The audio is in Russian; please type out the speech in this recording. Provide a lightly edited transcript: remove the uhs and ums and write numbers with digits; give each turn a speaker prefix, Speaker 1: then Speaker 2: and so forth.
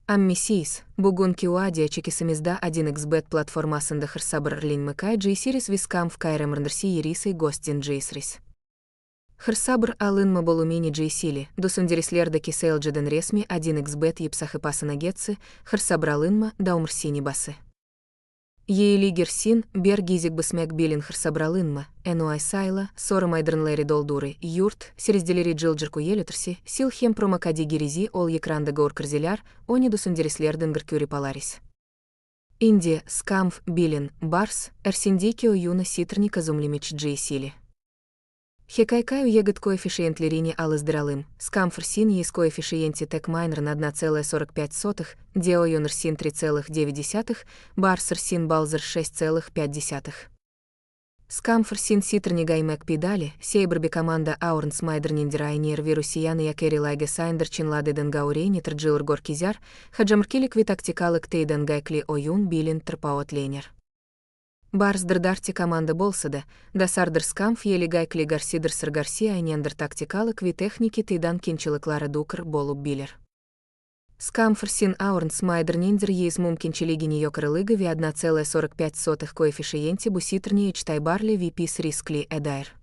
Speaker 1: Аммисис, бугун киуадия чекисамизда 1xbet платформасында хырсабыр линмыкай джейсирис вискам в кайремрндерси ерисой гостин джейсрис. Хырсабр алынма болумени джейсили, дусундерислерда кисейлджеден ресми 1xbet епсахыпасынагетсы, хырсабр алынма даумрсини басы. Ейлигер син, бергизик бысмек билин хырсабралынма, энуай сайла, соры майдернлери долдуры, юрт, серезделери джилджерку елютерси, силхем промакади гиризи ол екрандага горкарзеляр, они дусундерислерден гркюри паларис. Инди, скамф, билин, барс, эрсиндикио юна ситрни казумлимич джейсили. Хекайкаю егет коэффициент лирине алыздыралым, скамфрсин есть коэффициенте тек майнер на 1,45, деойонерсин 3,9, барсерсин балзер 6,5. Скамфрсин ситрни гаймек педали, сейбрби команда аурнс майдерниндерайнер вирусияны якери лайге сайндер чинлады денгаурейни трджилр горкизяр, хаджамркили квитактикалык тейден гайкли оюн билин трпаот ленер. Барс дырдарти команда болсада, дасардыр скамф ели гайкли гарсидырсыр гарси айнендер тактикалы квитехники тейдан кинчилыклары дукр болуп билер. Скамфрсин аурнс майдерниндер ез мумкинчилигини йокрылыгови 1,45 коэффициенте буситрни ичтай барли випис рискли эдайр.